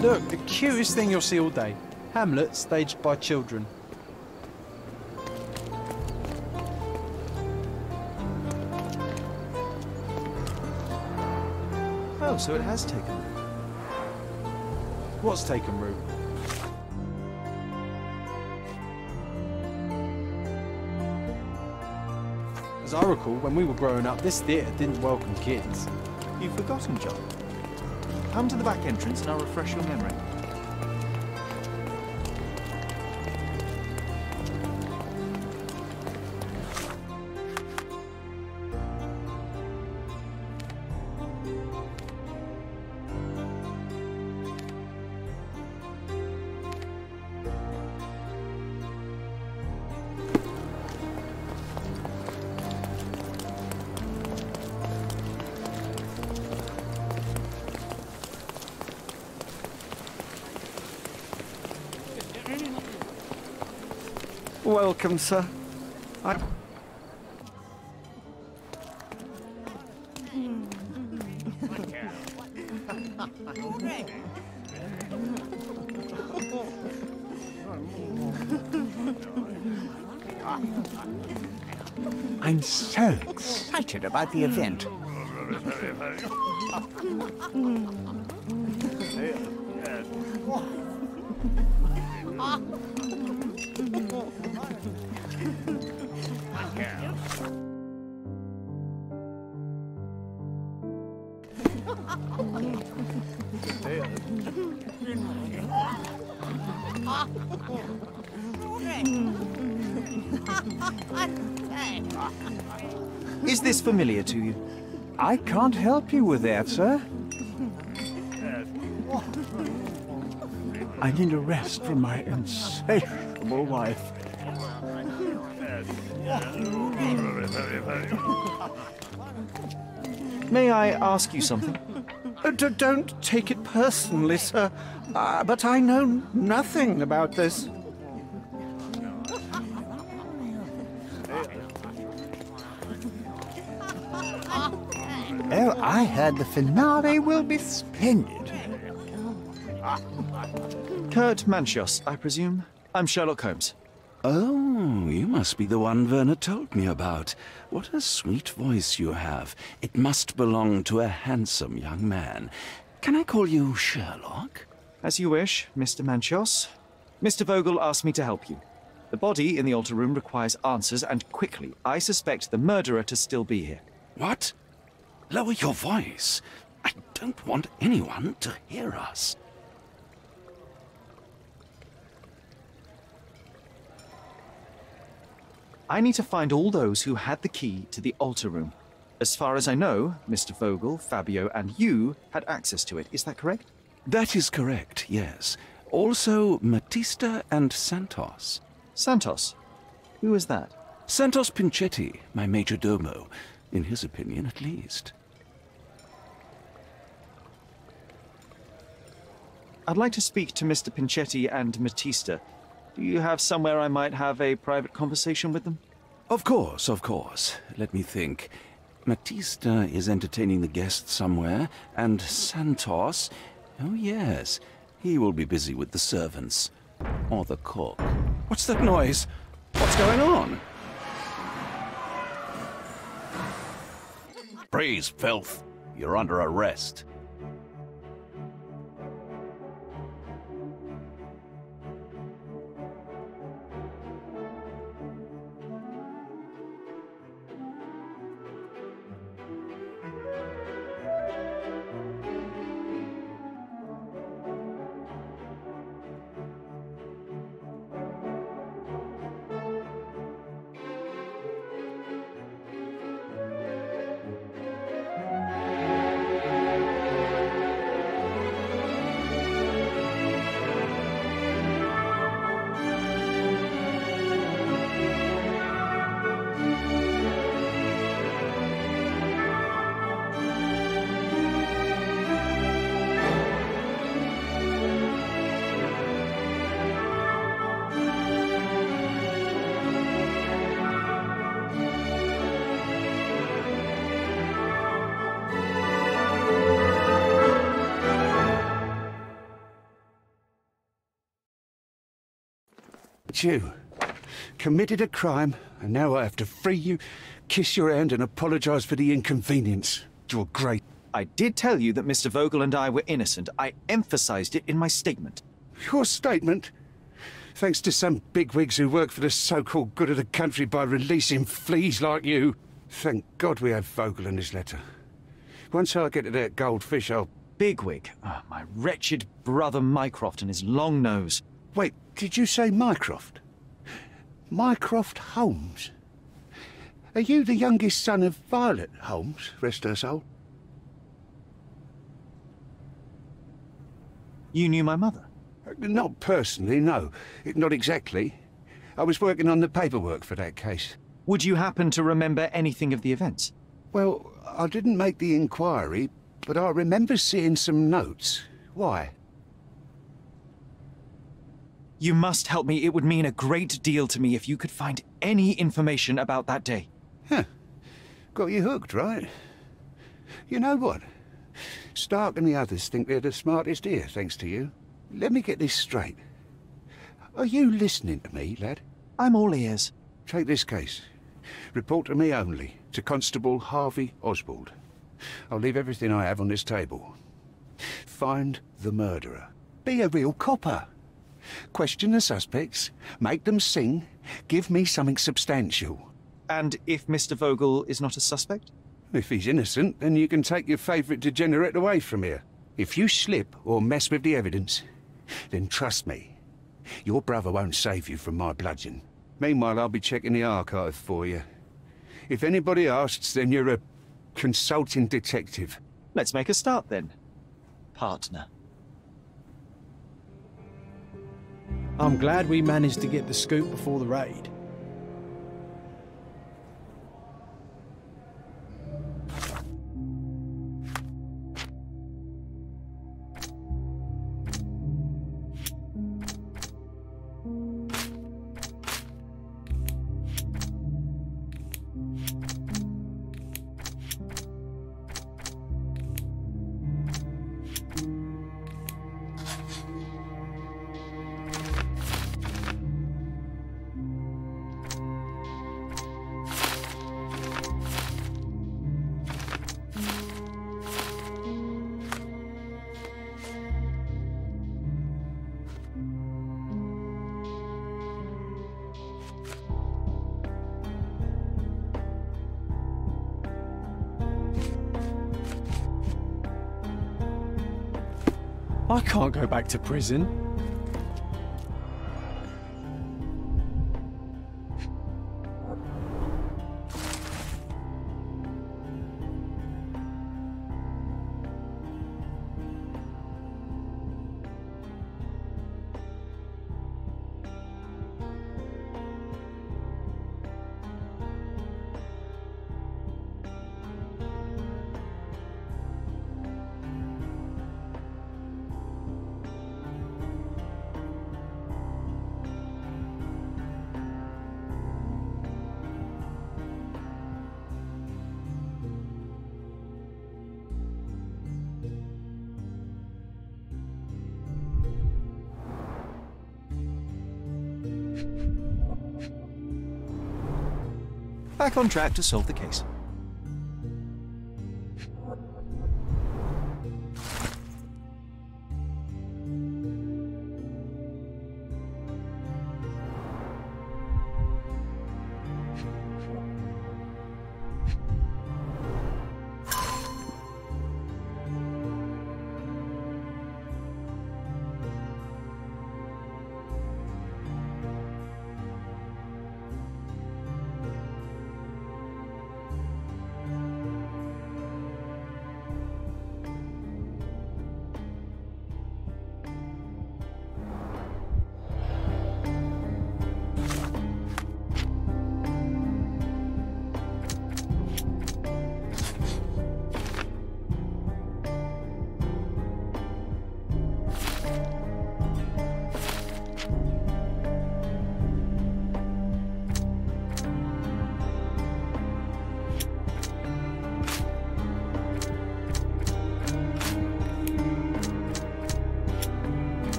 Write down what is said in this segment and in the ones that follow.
Look, the cutest thing you'll see all day. Hamlet staged by children. Oh, so it has taken root. What's taken root? As I recall, when we were growing up, this theatre didn't welcome kids. You've forgotten, John. Come to the back entrance and I'll refresh your memory. Welcome, sir. I'm so excited about the event. Is this familiar to you? I can't help you with that, sir. I need a rest from my insatiable wife. May I ask you something? Don't take it personally, sir. But I know nothing about this. Oh, I heard the finale will be splendid. Kurt Manchos, I presume? I'm Sherlock Holmes. Oh, you must be the one Werner told me about. What a sweet voice you have. It must belong to a handsome young man. Can I call you Sherlock? As you wish, Mr. Manchos. Mr. Vogel asked me to help you. The body in the altar room requires answers, and quickly. I suspect the murderer to still be here. What? Lower your voice. I don't want anyone to hear us. I need to find all those who had the key to the altar room. As far as I know, Mr. Vogel, Fabio, and you had access to it. Is that correct? That is correct, yes. Also, Matista and Santos. Santos? Who is that? Santos Pinchetti, my major domo. In his opinion, at least. I'd like to speak to Mr. Pinchetti and Matista. Do you have somewhere I might have a private conversation with them? Of course, of course. Let me think. Matista is entertaining the guests somewhere, and Santos... Oh, yes. He will be busy with the servants. Or the cook. What's that noise? What's going on? Freeze, filth. You're under arrest. It's you. Committed a crime, and now I have to free you, kiss your hand and apologise for the inconvenience. You're great. I did tell you that Mr. Vogel and I were innocent. I emphasized it in my statement. Your statement? Thanks to some bigwigs who work for the so-called good of the country by releasing fleas like you. Thank God we have Vogel in this letter. Once I get to that goldfish, I'll... Bigwig. Oh, my wretched brother Mycroft and his long nose. Wait, did you say Mycroft? Mycroft Holmes? Are you the youngest son of Violet Holmes, rest her soul? You knew my mother? Not personally, no. Not exactly. I was working on the paperwork for that case. Would you happen to remember anything of the events? Well, I didn't make the inquiry, but I remember seeing some notes. Why? You must help me. It would mean a great deal to me if you could find any information about that day. Huh. Got you hooked, right? You know what? Stark and the others think they're the smartest here, thanks to you. Let me get this straight. Are you listening to me, lad? I'm all ears. Take this case. Report to me only, to Constable Harvey Oswald. I'll leave everything I have on this table. Find the murderer. Be a real copper. Question the suspects, make them sing, give me something substantial. And if Mr. Vogel is not a suspect? If he's innocent, then you can take your favourite degenerate away from here. If you slip or mess with the evidence, then trust me, your brother won't save you from my bludgeon. Meanwhile, I'll be checking the archive for you. If anybody asks, then you're a consulting detective. Let's make a start then, partner. I'm glad we managed to get the scoop before the raid. I can't go back to prison. Back on track to solve the case.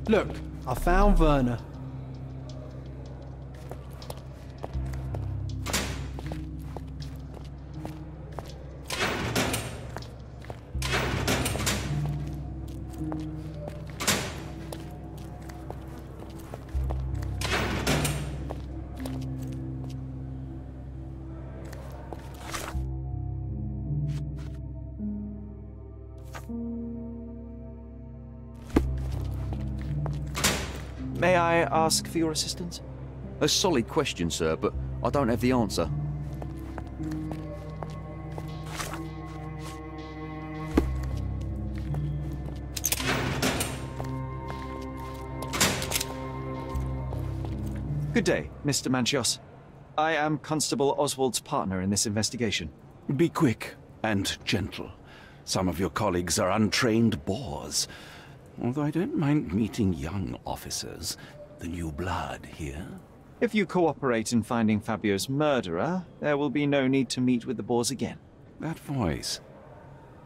Look, I found Werner. May I ask for your assistance? A solid question, sir, but I don't have the answer. Good day, Mr. Manchios. I am Constable Oswald's partner in this investigation. Be quick and gentle. Some of your colleagues are untrained bores. Although I don't mind meeting young officers, the new blood here. If you cooperate in finding Fabio's murderer, there will be no need to meet with the Boers again. That voice.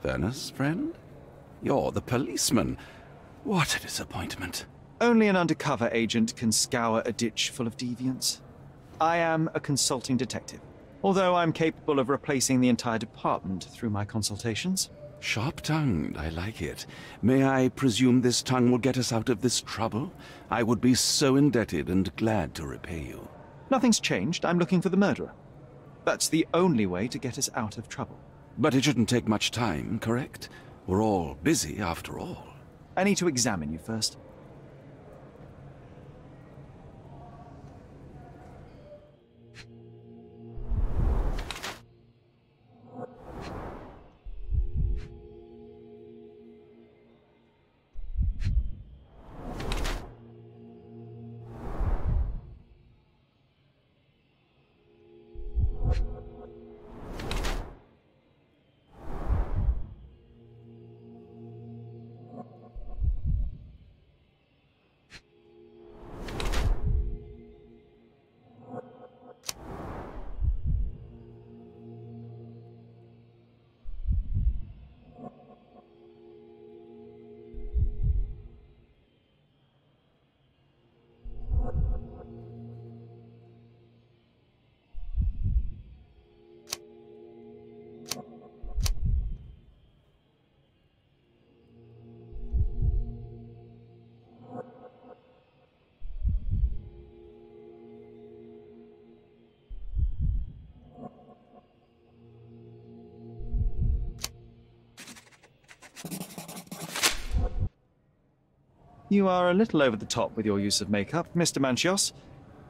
Werner's friend? You're the policeman. What a disappointment. Only an undercover agent can scour a ditch full of deviants. I am a consulting detective, although I'm capable of replacing the entire department through my consultations. Sharp-tongued, I like it. May I presume this tongue will get us out of this trouble? I would be so indebted and glad to repay you. Nothing's changed. I'm looking for the murderer. That's the only way to get us out of trouble. But it shouldn't take much time, correct? We're all busy after all. I need to examine you first. You are a little over the top with your use of makeup, Mr. Manchios.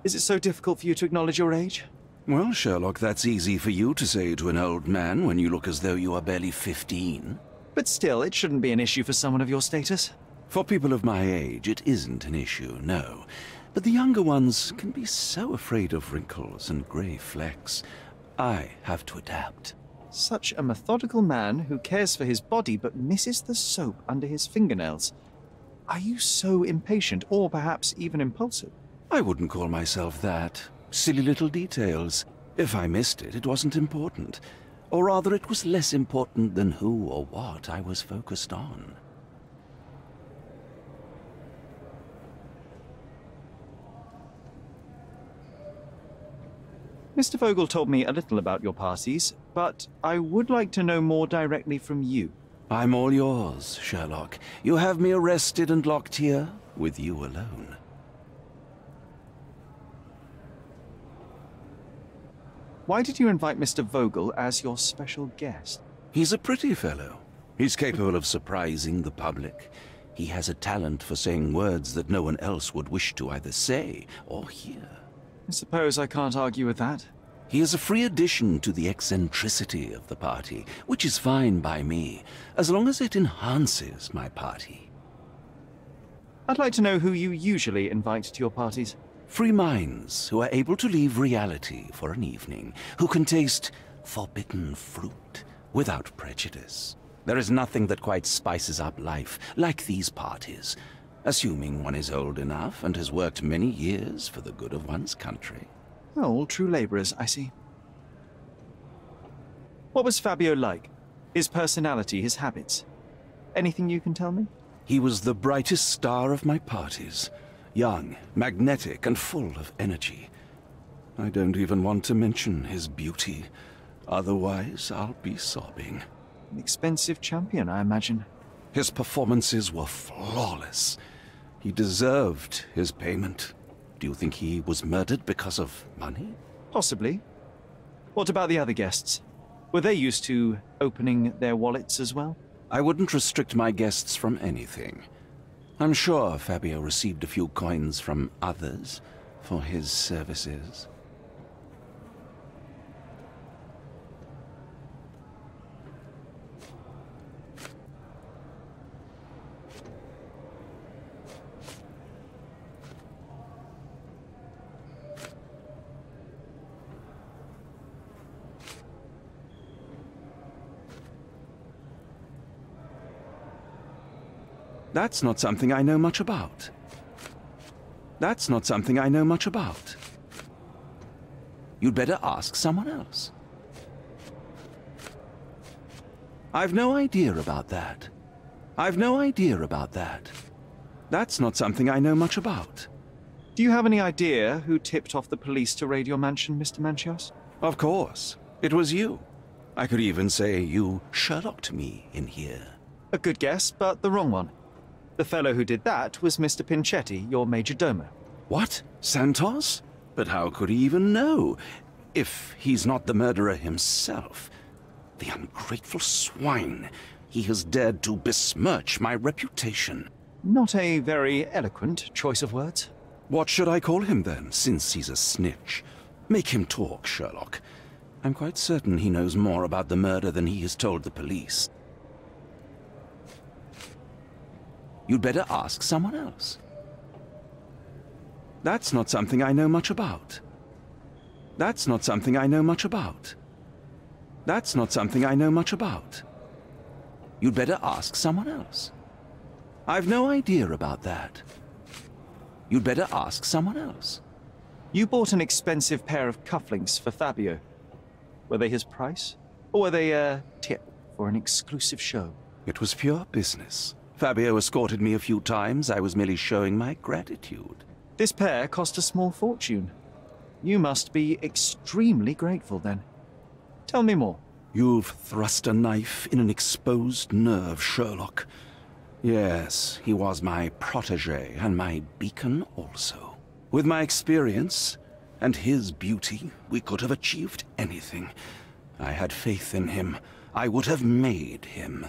Is it so difficult for you to acknowledge your age? Well, Sherlock, that's easy for you to say to an old man when you look as though you are barely 15. But still, it shouldn't be an issue for someone of your status. For people of my age, it isn't an issue, no. But the younger ones can be so afraid of wrinkles and grey flecks. I have to adapt. Such a methodical man who cares for his body but misses the soap under his fingernails. Are you so impatient, or perhaps even impulsive? I wouldn't call myself that. Silly little details. If I missed it, it wasn't important. Or rather, it was less important than who or what I was focused on. Mr. Vogel told me a little about your parties, but I would like to know more directly from you. I'm all yours, Sherlock. You have me arrested and locked here, with you alone. Why did you invite Mr. Vogel as your special guest? He's a pretty fellow. He's capable of surprising the public. He has a talent for saying words that no one else would wish to either say or hear. I suppose I can't argue with that. He is a free addition to the eccentricity of the party, which is fine by me, as long as it enhances my party. I'd like to know who you usually invite to your parties. Free minds who are able to leave reality for an evening, who can taste forbidden fruit without prejudice. There is nothing that quite spices up life like these parties, assuming one is old enough and has worked many years for the good of one's country. Oh, all true labourers, I see. What was Fabio like? His personality, his habits? Anything you can tell me? He was the brightest star of my parties. Young, magnetic, and full of energy. I don't even want to mention his beauty. Otherwise, I'll be sobbing. An expensive champion, I imagine. His performances were flawless. He deserved his payment. Do you think he was murdered because of money? Possibly. What about the other guests? Were they used to opening their wallets as well? I wouldn't restrict my guests from anything. I'm sure Fabio received a few coins from others for his services. That's not something I know much about. That's not something I know much about. You'd better ask someone else. I've no idea about that. I've no idea about that. That's not something I know much about. Do you have any idea who tipped off the police to raid your mansion, Mr. Manchios? Of course. It was you. I could even say you Sherlocked me in here. A good guess, but the wrong one. The fellow who did that was Mr. Pinchetti, your major domo. What? Santos? But how could he even know? If he's not the murderer himself. The ungrateful swine. He has dared to besmirch my reputation. Not a very eloquent choice of words. What should I call him then, since he's a snitch? Make him talk, Sherlock. I'm quite certain he knows more about the murder than he has told the police. You'd better ask someone else. That's not something I know much about. That's not something I know much about. That's not something I know much about. You'd better ask someone else. I've no idea about that. You'd better ask someone else. You bought an expensive pair of cufflinks for Fabio. Were they his price? Or were they a tip for an exclusive show? It was pure business. Fabio escorted me a few times. I was merely showing my gratitude. This pair cost a small fortune. You must be extremely grateful then. Tell me more. You've thrust a knife in an exposed nerve, Sherlock. Yes, he was my protégé and my beacon also. With my experience and his beauty, we could have achieved anything. I had faith in him. I would have made him.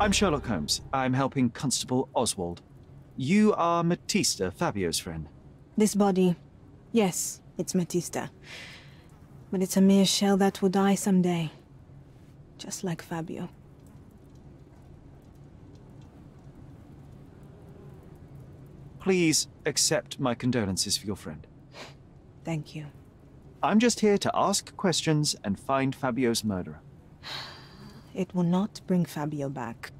I'm Sherlock Holmes. I'm helping Constable Oswald. You are Matista, Fabio's friend. This body, yes, it's Matista. But it's a mere shell that will die someday. Just like Fabio. Please accept my condolences for your friend. Thank you. I'm just here to ask questions and find Fabio's murderer. It will not bring Fabio back.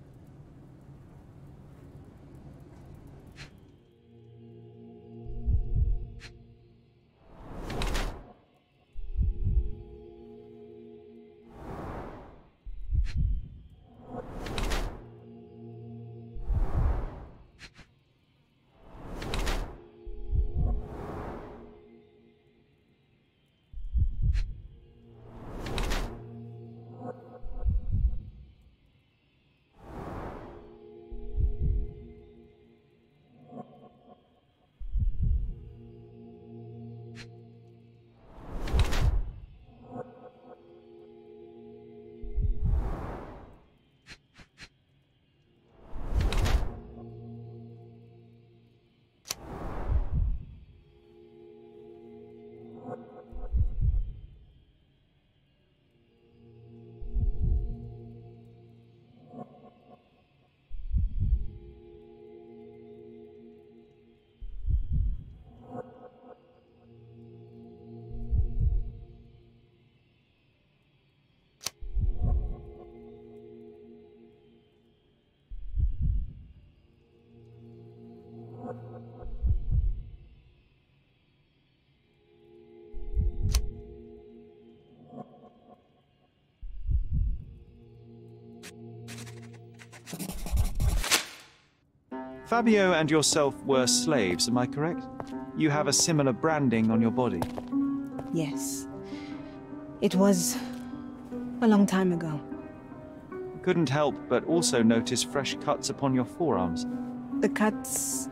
Fabio and yourself were slaves, am I correct? You have a similar branding on your body. Yes. It was a long time ago. Couldn't help but also notice fresh cuts upon your forearms. The cuts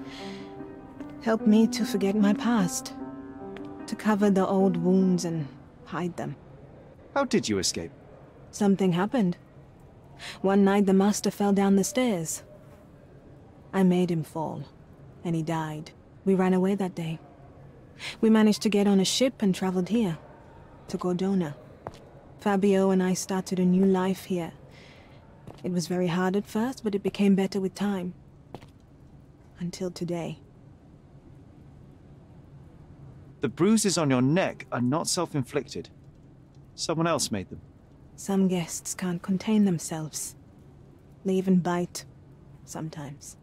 helped me to forget my past, to cover the old wounds and hide them. How did you escape? Something happened. One night the master fell down the stairs. I made him fall, and he died. We ran away that day. We managed to get on a ship and traveled here, to Cordona. Fabio and I started a new life here. It was very hard at first, but it became better with time. Until today. The bruises on your neck are not self-inflicted. Someone else made them. Some guests can't contain themselves. They even bite, sometimes.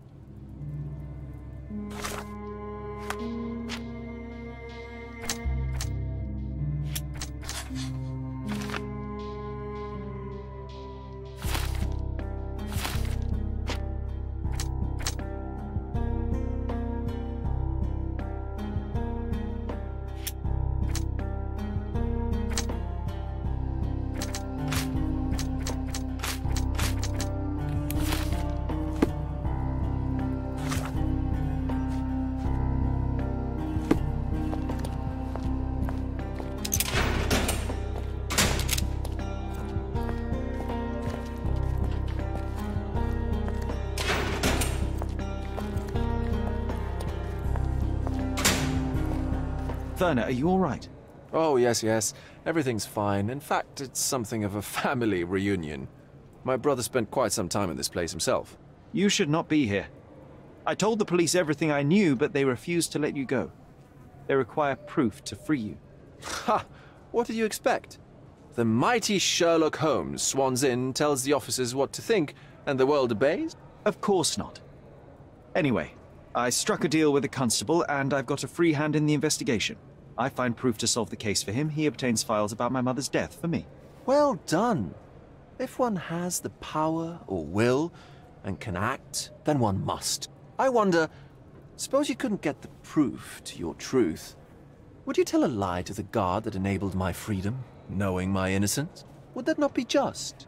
Werner, are you all right? Oh, yes. Everything's fine. In fact, it's something of a family reunion. My brother spent quite some time in this place himself. You should not be here. I told the police everything I knew, but they refused to let you go. They require proof to free you. Ha! What did you expect? The mighty Sherlock Holmes swans in, tells the officers what to think, and the world obeys? Of course not. Anyway, I struck a deal with the constable, and I've got a free hand in the investigation. I find proof to solve the case for him. He obtains files about my mother's death for me. Well done. If one has the power or will and can act, then one must. I wonder, suppose you couldn't get the proof to your truth. Would you tell a lie to the guard that enabled my freedom, knowing my innocence? Would that not be just?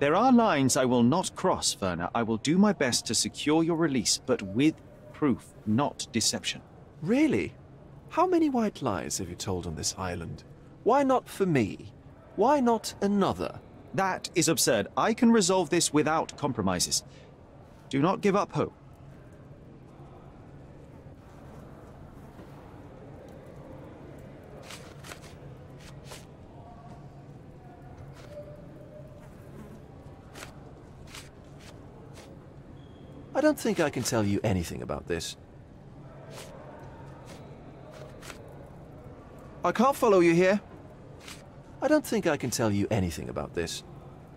There are lines I will not cross, Werner. I will do my best to secure your release, but with proof, not deception. Really? How many white lies have you told on this island? Why not for me? Why not another? That is absurd. I can resolve this without compromises. Do not give up hope. I don't think I can tell you anything about this. I can't follow you here. I don't think I can tell you anything about this.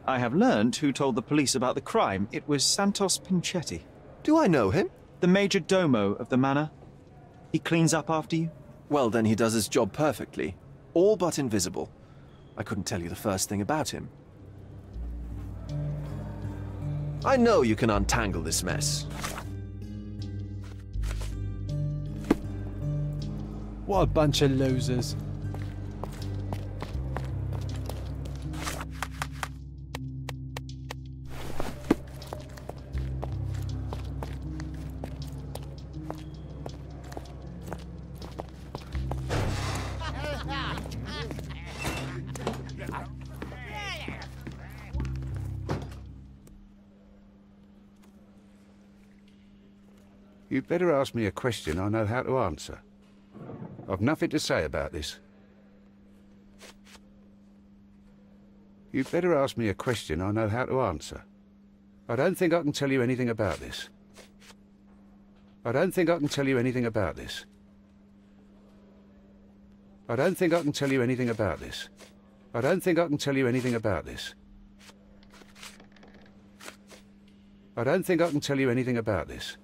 I have learned who told the police about the crime. It was Santos Pinchetti, Do I know him? the major domo of the manor. He cleans up after you. Well, then he does his job perfectly. All but invisible. I couldn't tell you the first thing about him. I know you can untangle this mess. What a bunch of losers. You'd better ask me a question I know how to answer. I've nothing to say about this. You'd better ask me a question I know how to answer. I don't think I can tell you anything about this. I don't think I can tell you anything about this. I don't think I can tell you anything about this. I don't think I can tell you anything about this. I don't think I can tell you anything about this.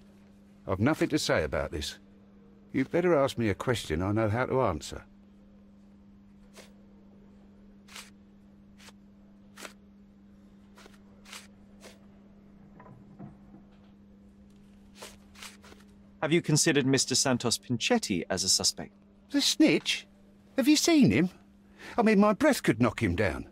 I've nothing to say about this. You'd better ask me a question I know how to answer. Have you considered Mr. Santos Pinchetti as a suspect? The snitch? Have you seen him? I mean, my breath could knock him down.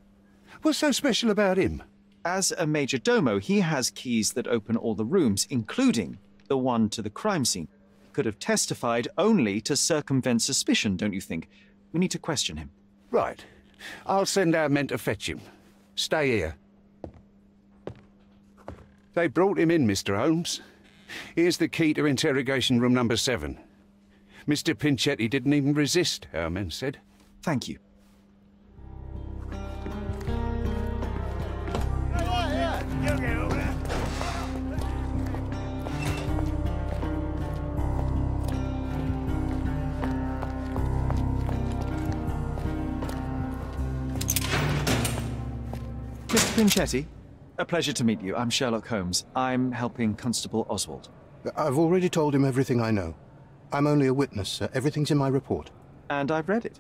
What's so special about him? As a major domo, he has keys that open all the rooms, including the one to the crime scene. He could have testified only to circumvent suspicion, don't you think? We need to question him. Right. I'll send our men to fetch him. Stay here. They brought him in, Mr. Holmes. Here's the key to interrogation room number 7. Mr. Pinchetti didn't even resist, our men said. Thank you. Mr. Pinchetti, a pleasure to meet you. I'm Sherlock Holmes. I'm helping Constable Oswald. I've already told him everything I know. I'm only a witness, sir. Everything's in my report. And I've read it.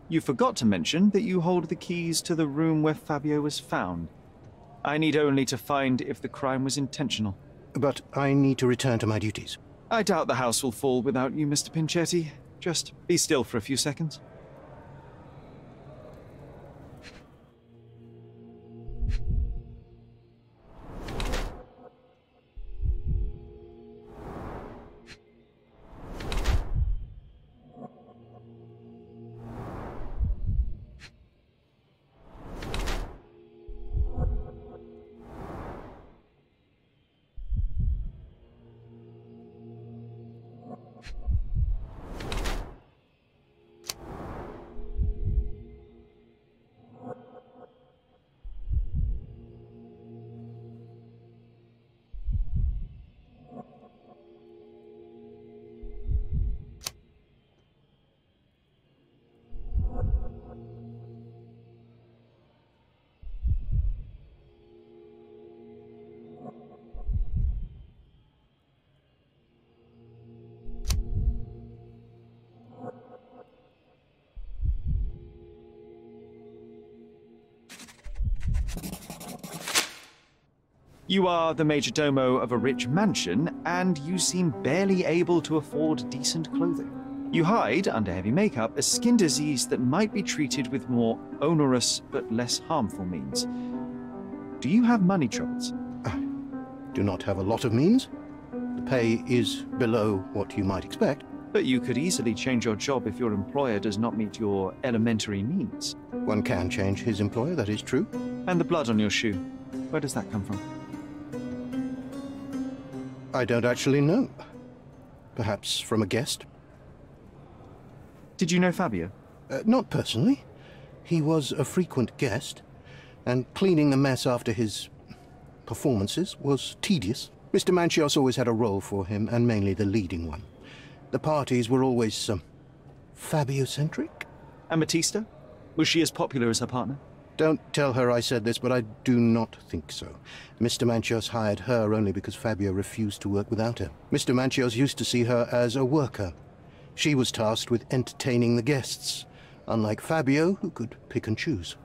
You forgot to mention that you hold the keys to the room where Fabio was found. I need only to find if the crime was intentional. But I need to return to my duties. I doubt the house will fall without you, Mr. Pinchetti. Just be still for a few seconds. You are the major domo of a rich mansion, and you seem barely able to afford decent clothing. You hide under heavy makeup a skin disease that might be treated with more onerous but less harmful means. Do you have money troubles? I do not have a lot of means. The pay is below what you might expect. But you could easily change your job if your employer does not meet your elementary needs. One can change his employer, that is true. And the blood on your shoe, where does that come from? I don't actually know. Perhaps from a guest? Did you know Fabio? Not personally. He was a frequent guest, and cleaning the mess after his performances was tedious. Mr. Manchios always had a role for him, and mainly the leading one. The parties were always, Fabio-centric? And Matista? Was she as popular as her partner? Don't tell her I said this, but I do not think so. Mr. Manchios hired her only because Fabio refused to work without her. Mr. Manchios used to see her as a worker. She was tasked with entertaining the guests, unlike Fabio, who could pick and choose.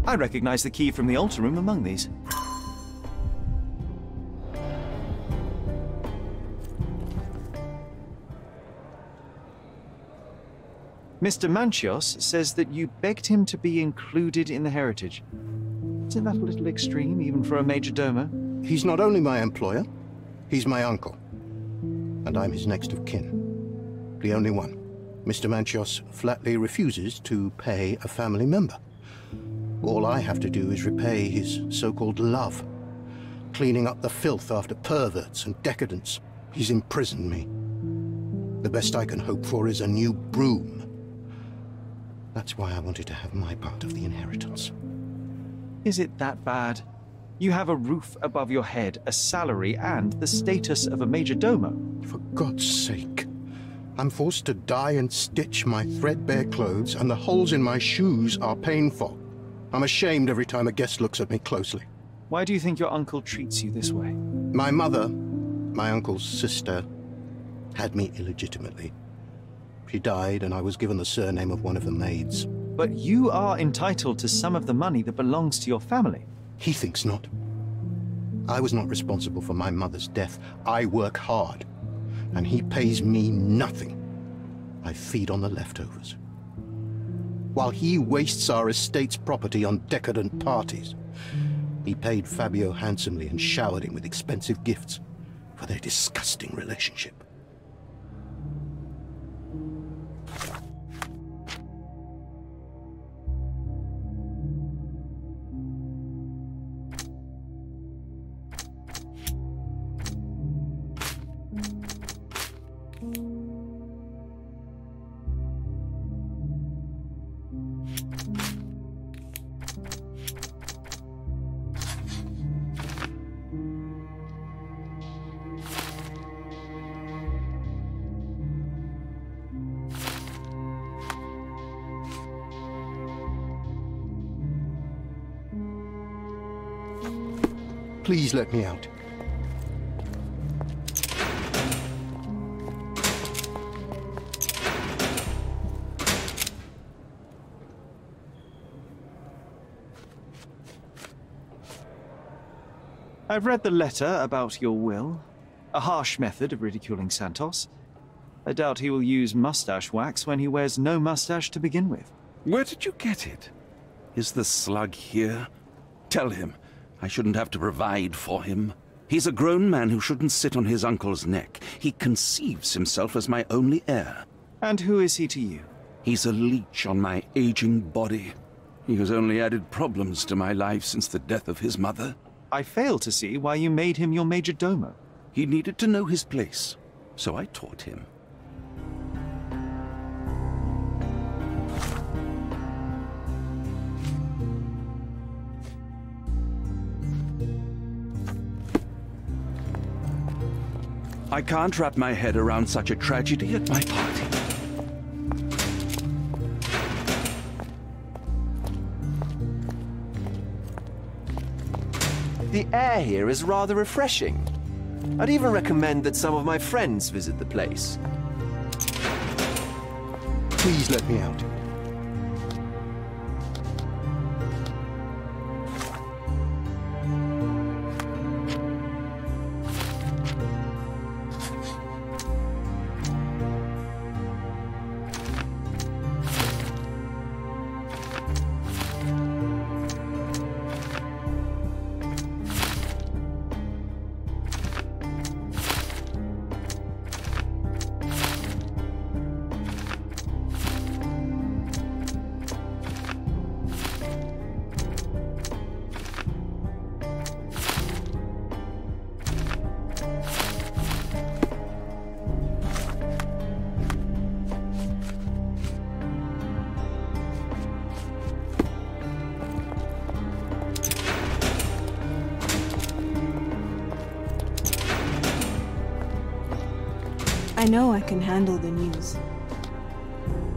I recognize the key from the altar room among these. Mr. Manchios says that you begged him to be included in the heritage. Isn't that a little extreme, even for a major domo? He's not only my employer, he's my uncle. And I'm his next of kin. The only one. Mr. Manchios flatly refuses to pay a family member. All I have to do is repay his so-called love, cleaning up the filth after perverts and decadents. He's imprisoned me. The best I can hope for is a new broom. That's why I wanted to have my part of the inheritance. Is it that bad? You have a roof above your head, a salary, and the status of a major domo. For God's sake. I'm forced to dye and stitch my threadbare clothes, and the holes in my shoes are painful. I'm ashamed every time a guest looks at me closely. Why do you think your uncle treats you this way? My mother, my uncle's sister, had me illegitimately. She died, and I was given the surname of one of the maids. But you are entitled to some of the money that belongs to your family. He thinks not. I was not responsible for my mother's death. I work hard, and he pays me nothing. I feed on the leftovers. While he wastes our estate's property on decadent parties, he paid Fabio handsomely and showered him with expensive gifts for their disgusting relationship. Please let me out. I've read the letter about your will. A harsh method of ridiculing Santos. I doubt he will use mustache wax when he wears no mustache to begin with. Where did you get it? Is the slug here? Tell him I shouldn't have to provide for him. He's a grown man who shouldn't sit on his uncle's neck. He conceives himself as my only heir. And who is he to you? He's a leech on my aging body. He has only added problems to my life since the death of his mother. I fail to see why you made him your major domo. He needed to know his place, so I taught him. I can't wrap my head around such a tragedy at my party. The air here is rather refreshing. I'd even recommend that some of my friends visit the place. Please let me out. I know I can handle the news.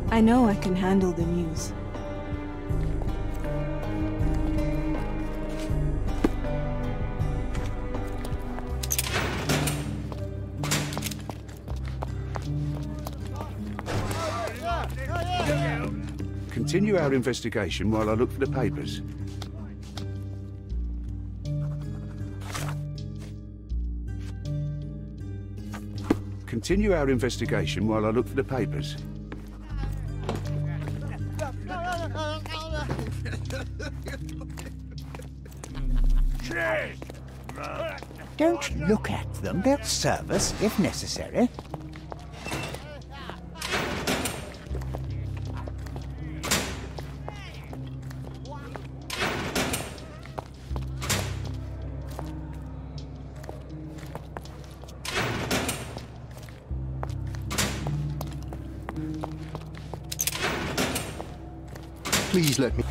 I know I can handle the news. Continue our investigation while I look for the papers. Continue our investigation while I look for the papers. Don't look at them. They'll serve us if necessary. Please let me...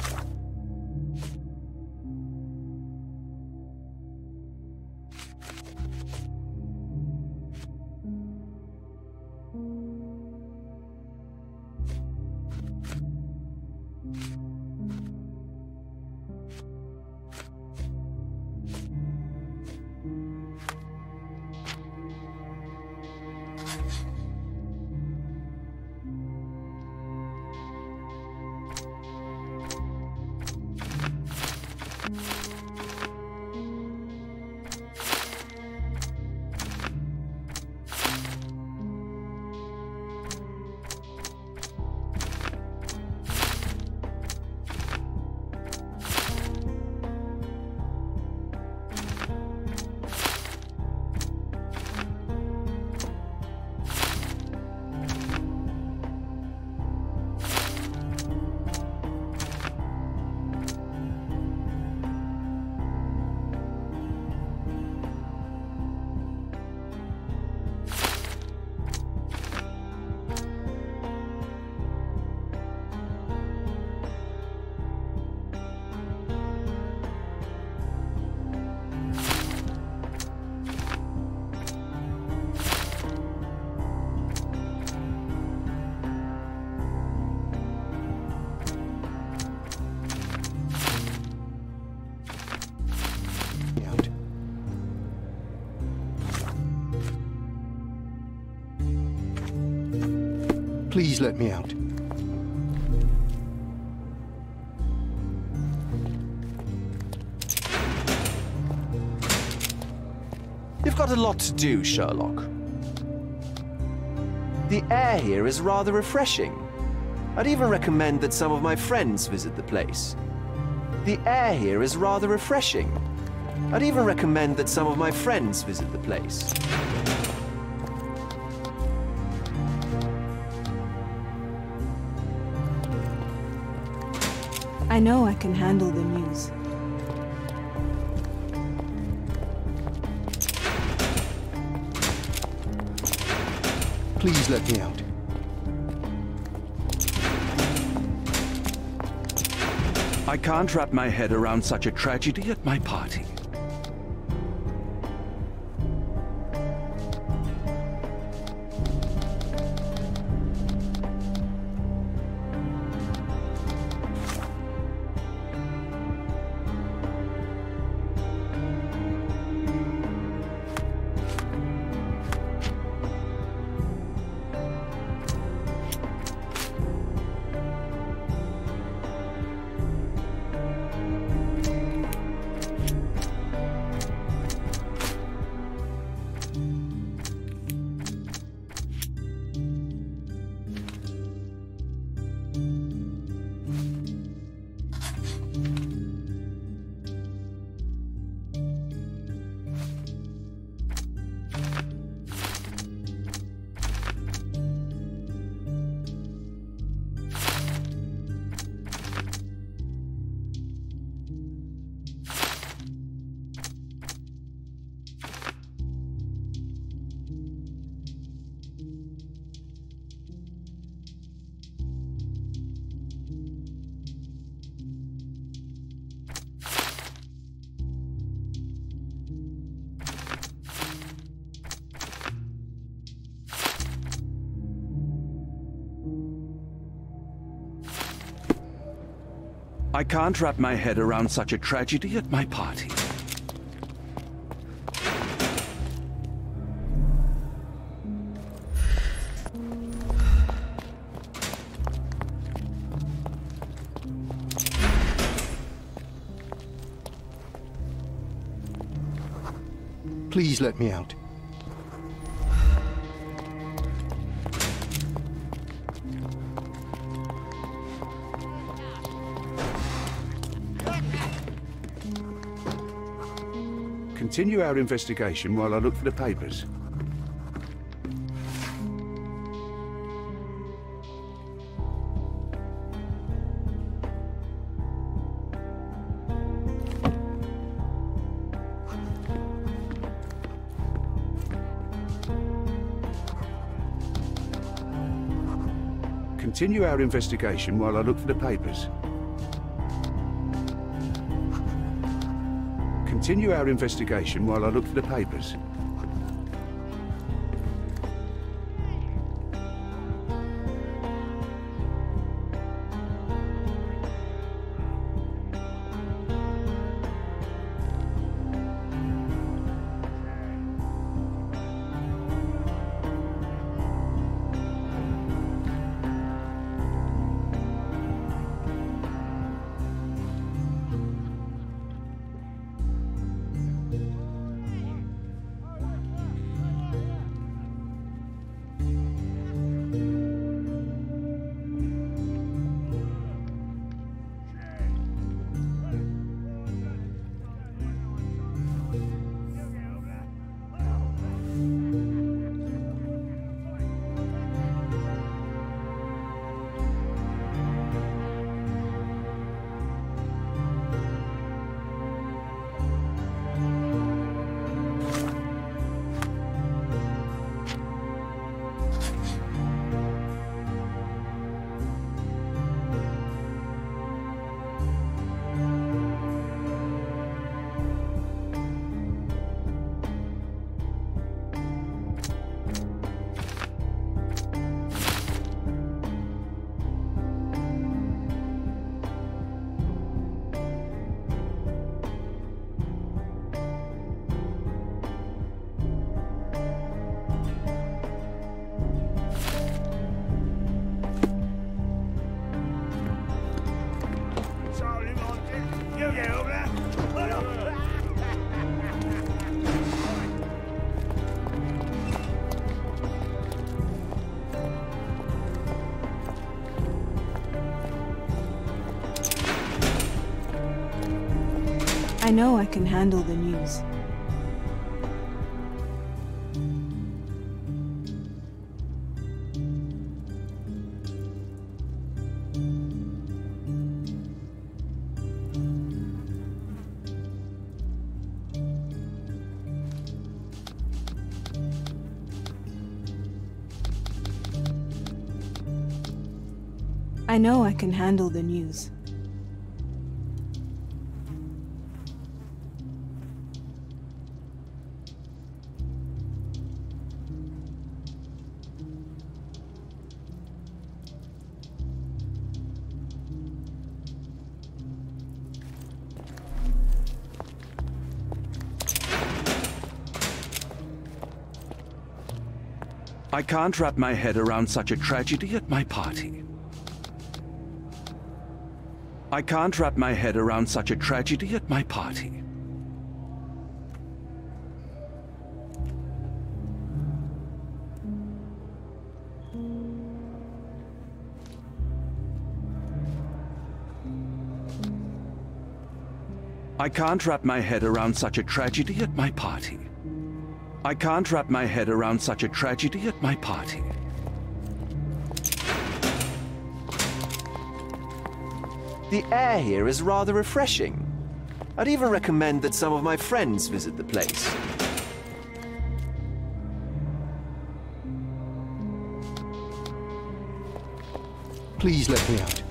Please let me out. You've got a lot to do, Sherlock. The air here is rather refreshing. I'd even recommend that some of my friends visit the place. The air here is rather refreshing. I'd even recommend that some of my friends visit the place. I know I can handle the news. Please let me out. I can't wrap my head around such a tragedy at my party. I can't wrap my head around such a tragedy at my party. Please let me out. Continue our investigation while I look for the papers. Continue our investigation while I look for the papers. Continue our investigation while I look for the papers. I know I can handle the news. I know I can handle the news. I can't wrap my head around such a tragedy at my party. I can't wrap my head around such a tragedy at my party. I can't wrap my head around such a tragedy at my party. I can't wrap my head around such a tragedy at my party. The air here is rather refreshing. I'd even recommend that some of my friends visit the place. Please let me out.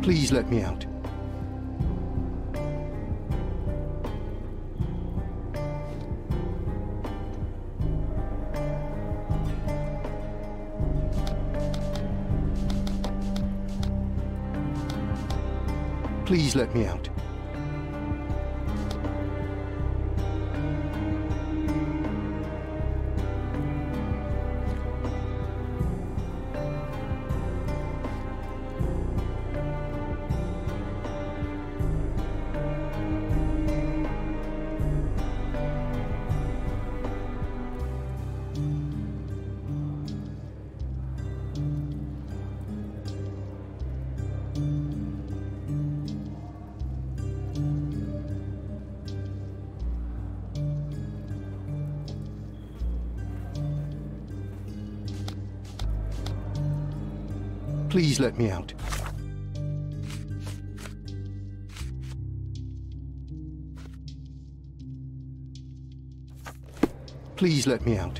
Please let me out. Please let me out. Please let me out. Please let me out.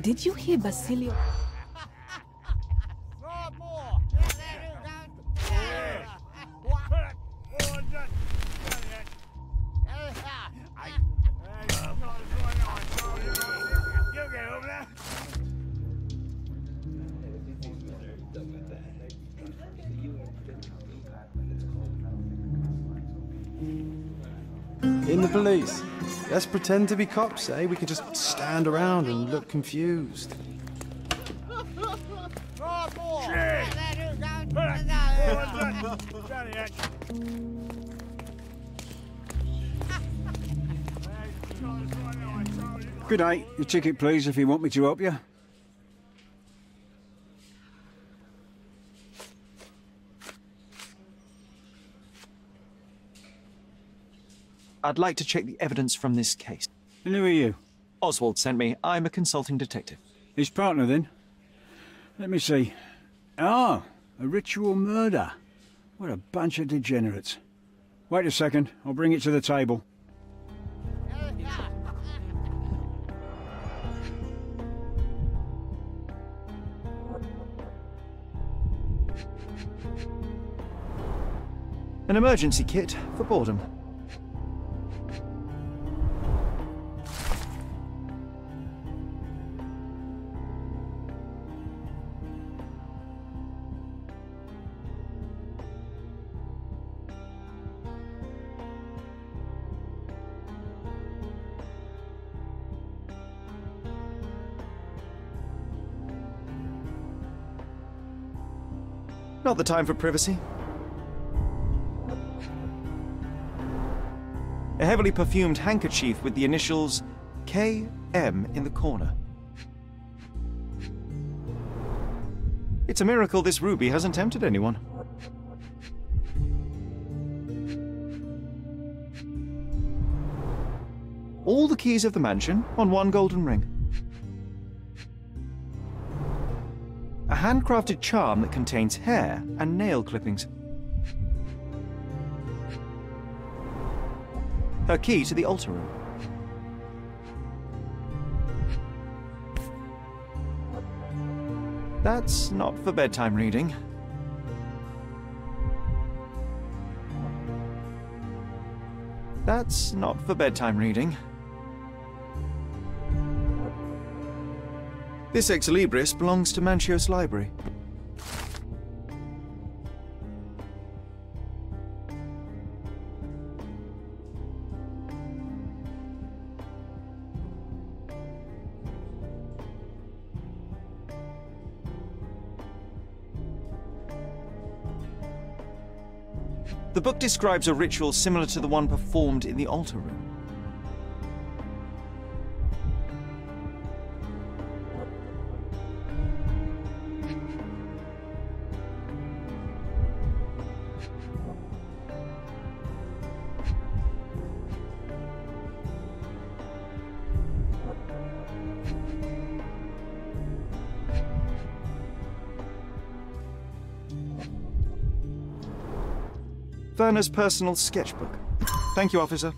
Did you hear Basilio? In the police. Let's pretend to be cops, eh? We can just stand around and look confused. Good day. Your ticket, please, if you want me to help you. I'd like to check the evidence from this case. And who are you? Oswald sent me. I'm a consulting detective. His partner, then? Let me see. Ah, a ritual murder. What a bunch of degenerates. Wait a second. I'll bring it to the table. An emergency kit for boredom. Not the time for privacy. A heavily perfumed handkerchief with the initials KM in the corner. It's a miracle this ruby hasn't tempted anyone. All the keys of the mansion on one golden ring. A handcrafted charm that contains hair and nail clippings. Her key to the altar room. That's not for bedtime reading. That's not for bedtime reading. This ex libris belongs to Manchios Library. The book describes a ritual similar to the one performed in the altar room. Werner's personal sketchbook. Thank you, officer.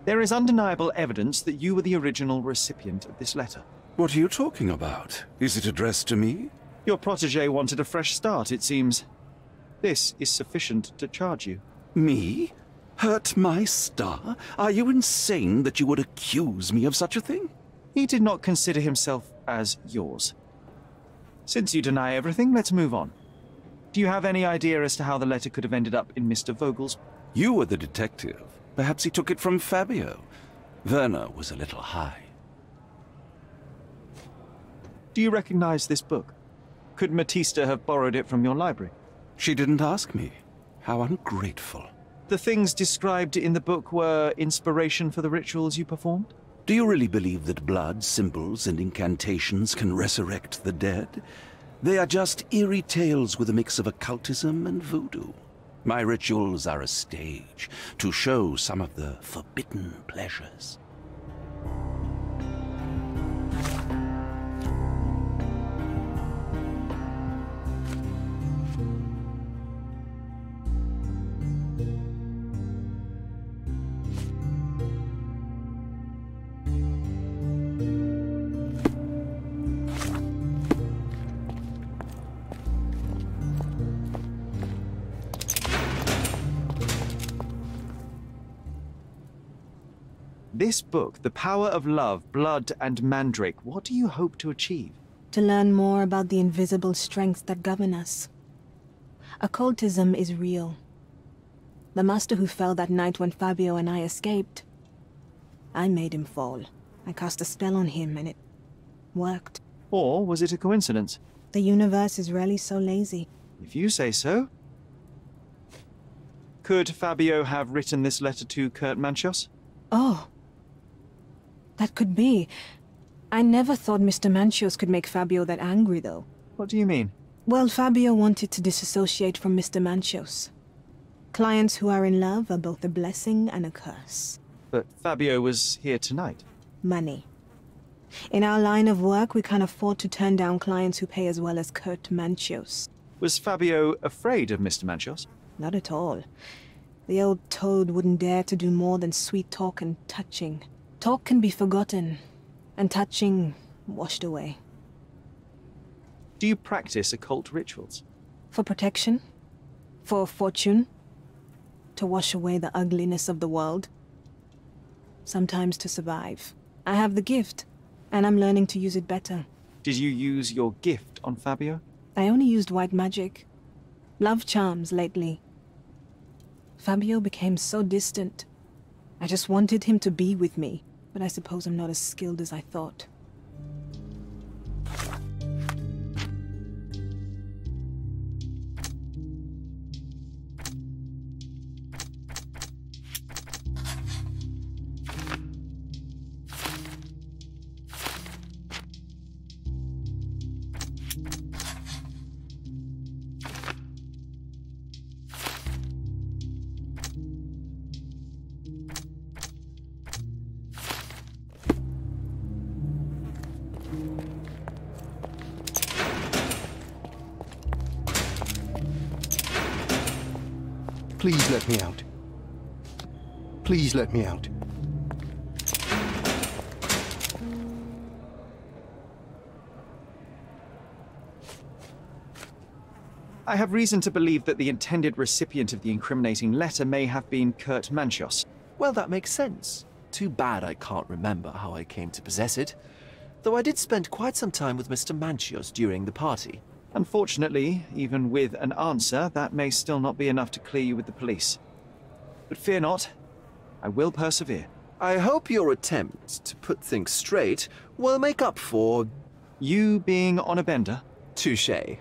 There is undeniable evidence that you were the original recipient of this letter. What are you talking about? Is it addressed to me? Your protégé wanted a fresh start, it seems. This is sufficient to charge you. Me? Hurt my star? Are you insane that you would accuse me of such a thing? He did not consider himself as yours. Since you deny everything, let's move on. Do you have any idea as to how the letter could have ended up in Mr. Vogel's? You were the detective. Perhaps he took it from Fabio. Werner was a little high. Do you recognize this book? Could Matista have borrowed it from your library? She didn't ask me. How ungrateful. The things described in the book were inspiration for the rituals you performed? Do you really believe that blood, symbols, and incantations can resurrect the dead? They are just eerie tales with a mix of occultism and voodoo. My rituals are a stage to show some of the forbidden pleasures. This book, The Power of Love, Blood, and Mandrake, what do you hope to achieve? To learn more about the invisible strengths that govern us. Occultism is real. The master who fell that night when Fabio and I escaped, I made him fall. I cast a spell on him and it worked. Or was it a coincidence? The universe is rarely so lazy. If you say so. Could Fabio have written this letter to Kurt Manchos? Oh. That could be. I never thought Mr. Manchos could make Fabio that angry, though. What do you mean? Well, Fabio wanted to disassociate from Mr. Manchos. Clients who are in love are both a blessing and a curse. But Fabio was here tonight. Money. In our line of work, we can't afford to turn down clients who pay as well as Kurt Manchos. Was Fabio afraid of Mr. Manchos? Not at all. The old toad wouldn't dare to do more than sweet talk and touching. Talk can be forgotten, and touching washed away. Do you practice occult rituals? For protection? For fortune? To wash away the ugliness of the world? Sometimes to survive. I have the gift, and I'm learning to use it better. Did you use your gift on Fabio? I only used white magic. Love charms lately. Fabio became so distant. I just wanted him to be with me, but I suppose I'm not as skilled as I thought. Please let me out. Please let me out. I have reason to believe that the intended recipient of the incriminating letter may have been Kurt Manchos. Well, that makes sense. Too bad I can't remember how I came to possess it. Though I did spend quite some time with Mr. Manchos during the party. Unfortunately, even with an answer, that may still not be enough to clear you with the police. But fear not, I will persevere. I hope your attempt to put things straight will make up for... You being on a bender? Touché.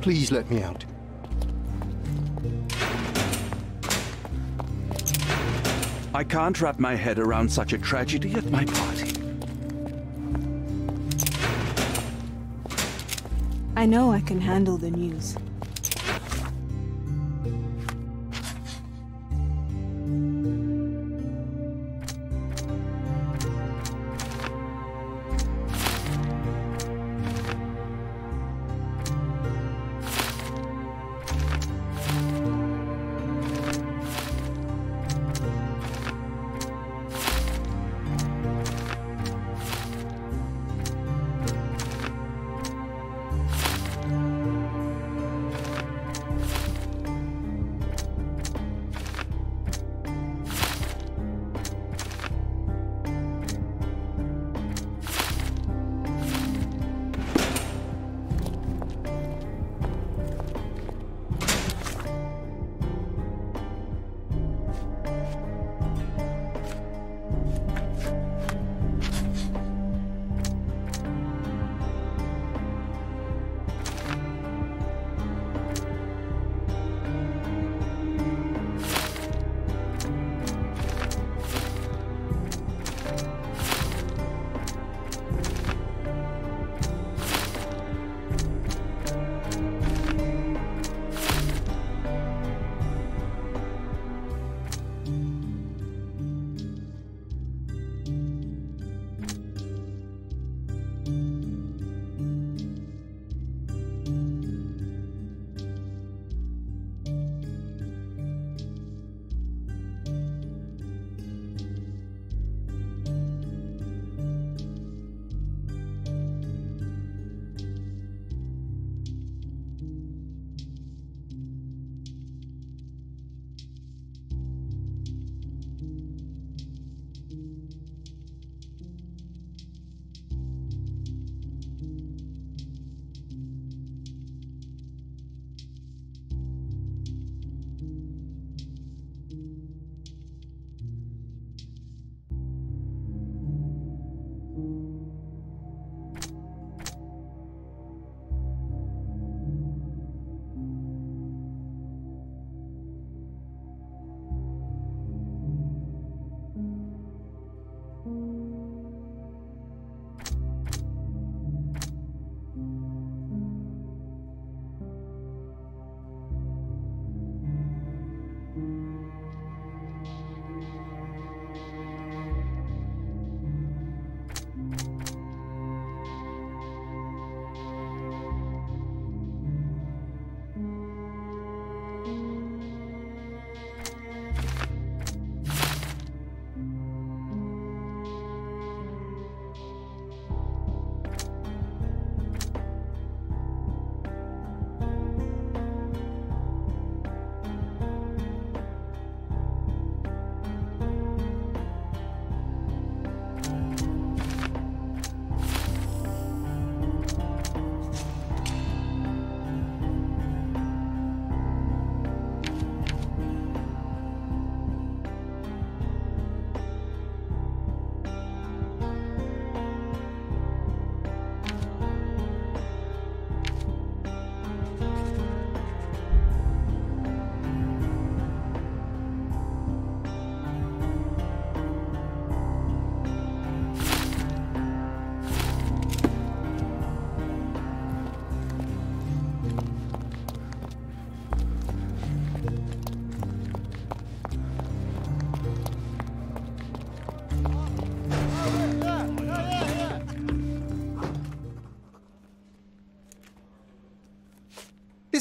Please let me out. I can't wrap my head around such a tragedy at my party. I know I can handle the news.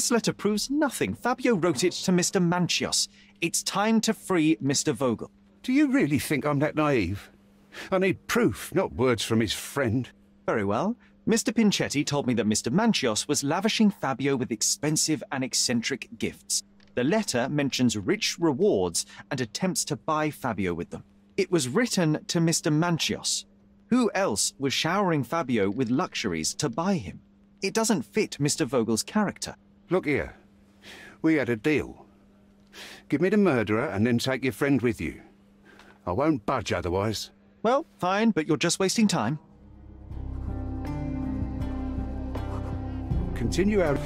This letter proves nothing. Fabio wrote it to Mr. Manchios. It's time to free Mr. Vogel. Do you really think I'm that naive? I need proof, not words from his friend. Very well. Mr. Pinchetti told me that Mr. Manchios was lavishing Fabio with expensive and eccentric gifts. The letter mentions rich rewards and attempts to buy Fabio with them. It was written to Mr. Manchios. Who else was showering Fabio with luxuries to buy him? It doesn't fit Mr. Vogel's character. Look here. We had a deal. Give me the murderer and then take your friend with you. I won't budge otherwise. Well, fine, but you're just wasting time. Continue out.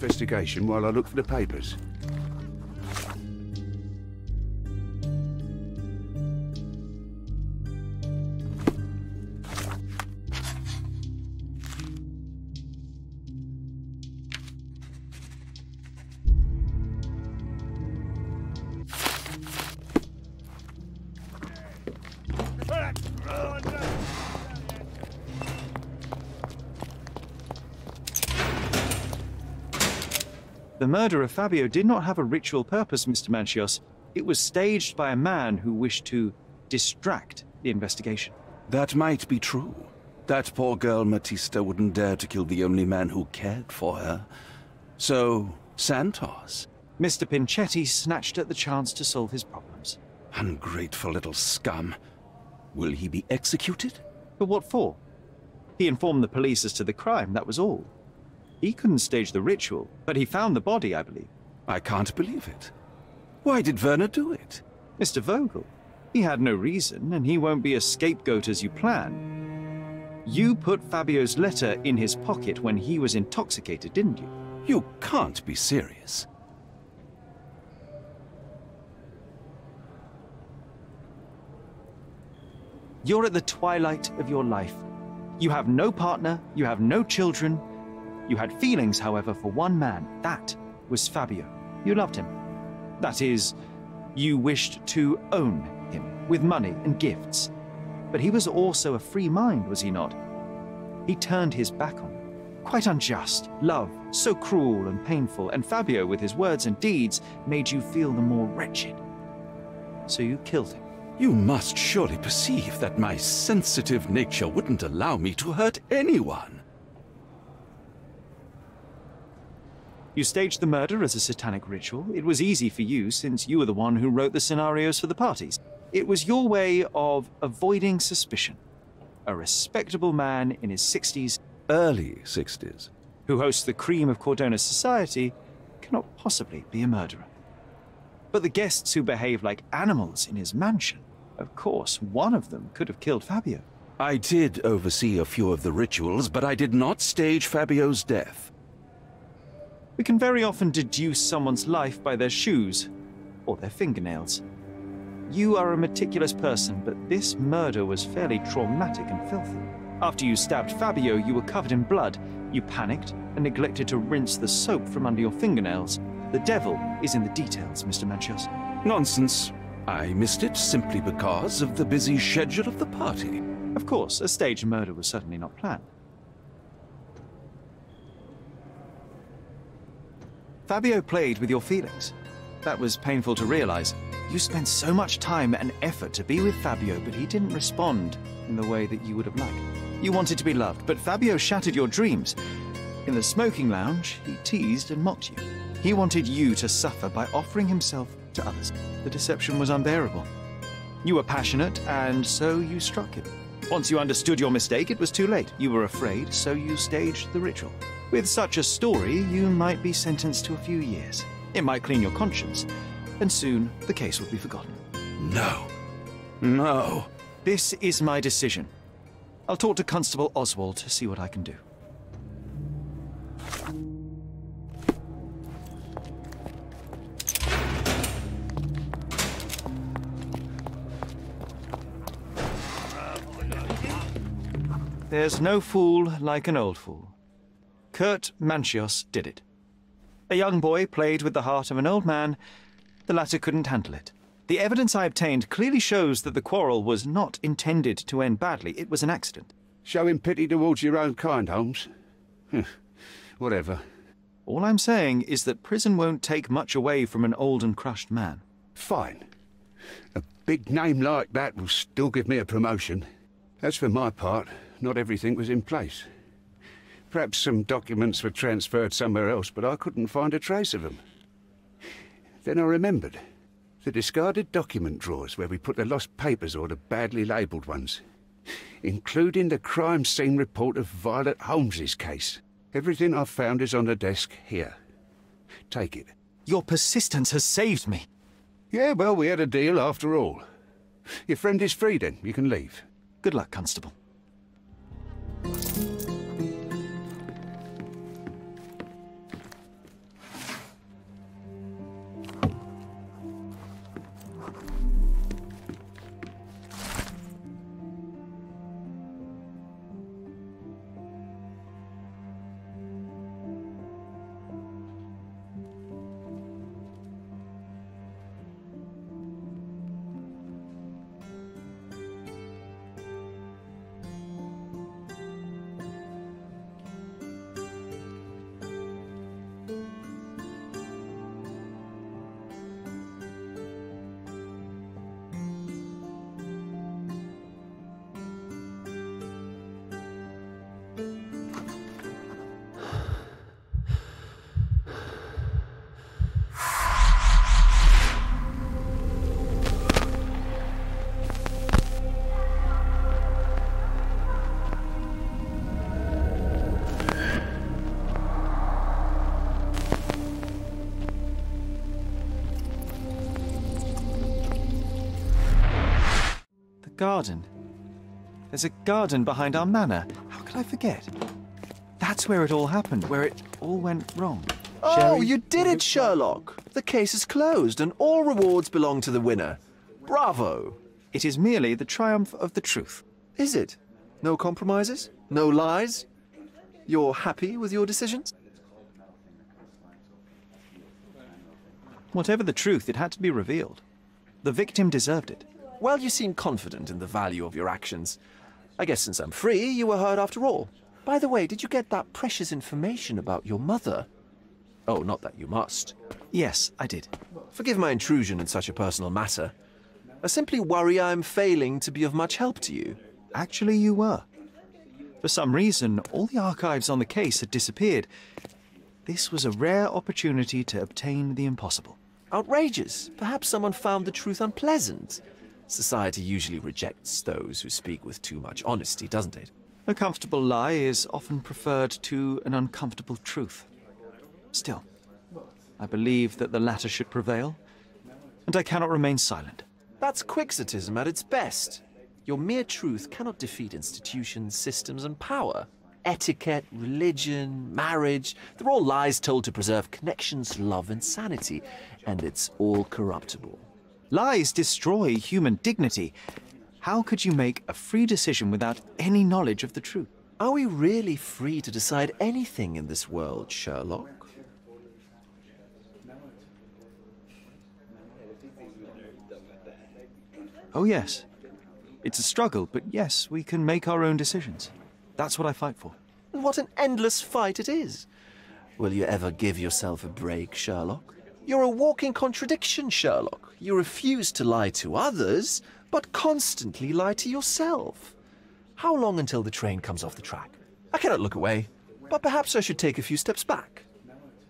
investigation while I look for the papers. The murder of Fabio did not have a ritual purpose, Mr. Manchios. It was staged by a man who wished to distract the investigation. That might be true. That poor girl Matista wouldn't dare to kill the only man who cared for her. So, Santos. Mr. Pinchetti snatched at the chance to solve his problems. Ungrateful little scum. Will he be executed? But what for? He informed the police as to the crime, that was all. He couldn't stage the ritual, but he found the body, I believe. I can't believe it. Why did Werner do it? Mr. Vogel. He had no reason, and he won't be a scapegoat as you plan. You put Fabio's letter in his pocket when he was intoxicated, didn't you? You can't be serious. You're at the twilight of your life. You have no partner, you have no children. You had feelings, however, for one man. That was Fabio. You loved him. That is, you wished to own him with money and gifts. But he was also a free mind, was he not? He turned his back on you. Quite unjust. Love, so cruel and painful, and Fabio, with his words and deeds, made you feel the more wretched. So you killed him. You must surely perceive that my sensitive nature wouldn't allow me to hurt anyone. You staged the murder as a satanic ritual. It was easy for you, since you were the one who wrote the scenarios for the parties. It was your way of avoiding suspicion. A respectable man in his 60s, Early 60s. who hosts the cream of Cordona's society, cannot possibly be a murderer. But the guests who behave like animals in his mansion, of course, one of them could have killed Fabio. I did oversee a few of the rituals, but I did not stage Fabio's death. We can very often deduce someone's life by their shoes or their fingernails. You are a meticulous person, but this murder was fairly traumatic and filthy. After you stabbed Fabio, you were covered in blood. You panicked and neglected to rinse the soap from under your fingernails. The devil is in the details, Mr. Manchios. Nonsense. I missed it simply because of the busy schedule of the party. Of course, a staged murder was certainly not planned. Fabio played with your feelings. That was painful to realize. You spent so much time and effort to be with Fabio, but he didn't respond in the way that you would have liked. You wanted to be loved, but Fabio shattered your dreams. In the smoking lounge, he teased and mocked you. He wanted you to suffer by offering himself to others. The deception was unbearable. You were passionate, and so you struck him. Once you understood your mistake, it was too late. You were afraid, so you staged the ritual. With such a story, you might be sentenced to a few years. It might clean your conscience, and soon the case will be forgotten. No. No. This is my decision. I'll talk to Constable Oswald to see what I can do. There's no fool like an old fool. Kurt Manchios did it. A young boy played with the heart of an old man. The latter couldn't handle it. The evidence I obtained clearly shows that the quarrel was not intended to end badly. It was an accident. Showing pity towards your own kind, Holmes. Whatever. All I'm saying is that prison won't take much away from an old and crushed man. Fine. A big name like that will still give me a promotion. As for my part, not everything was in place. Perhaps some documents were transferred somewhere else, but I couldn't find a trace of them. Then I remembered. The discarded document drawers where we put the lost papers or the badly labelled ones. Including the crime scene report of Violet Holmes's case. Everything I've found is on the desk here. Take it. Your persistence has saved me. Yeah, well, we had a deal after all. Your friend is free then. You can leave. Good luck, Constable. garden. There's a garden behind our manor. How could I forget? That's where it all happened, where it all went wrong. Oh, Sherry? you did it, Sherlock. The case is closed and all rewards belong to the winner. Bravo. It is merely the triumph of the truth. Is it? No compromises? No lies? You're happy with your decisions? Whatever the truth, it had to be revealed. The victim deserved it. Well, you seem confident in the value of your actions. I guess since I'm free, you were heard after all. By the way, did you get that precious information about your mother? Oh, not that you must. Yes, I did. Forgive my intrusion in such a personal matter. I simply worry I'm failing to be of much help to you. Actually, you were. For some reason, all the archives on the case had disappeared. This was a rare opportunity to obtain the impossible. Outrageous. Perhaps someone found the truth unpleasant. Society usually rejects those who speak with too much honesty, doesn't it? A comfortable lie is often preferred to an uncomfortable truth. Still, I believe that the latter should prevail, and I cannot remain silent. That's quixotism at its best. Your mere truth cannot defeat institutions, systems, and power. Etiquette, religion, marriage, they're all lies told to preserve connections, love, and sanity, and it's all corruptible. Lies destroy human dignity. How could you make a free decision without any knowledge of the truth? Are we really free to decide anything in this world, Sherlock? Oh yes. It's a struggle, but yes, we can make our own decisions. That's what I fight for. And what an endless fight it is. Will you ever give yourself a break, Sherlock? You're a walking contradiction, Sherlock. You refuse to lie to others, but constantly lie to yourself. How long until the train comes off the track? I cannot look away, but perhaps I should take a few steps back.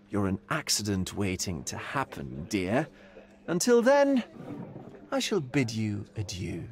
You're an accident waiting to happen, dear. Until then, I shall bid you adieu.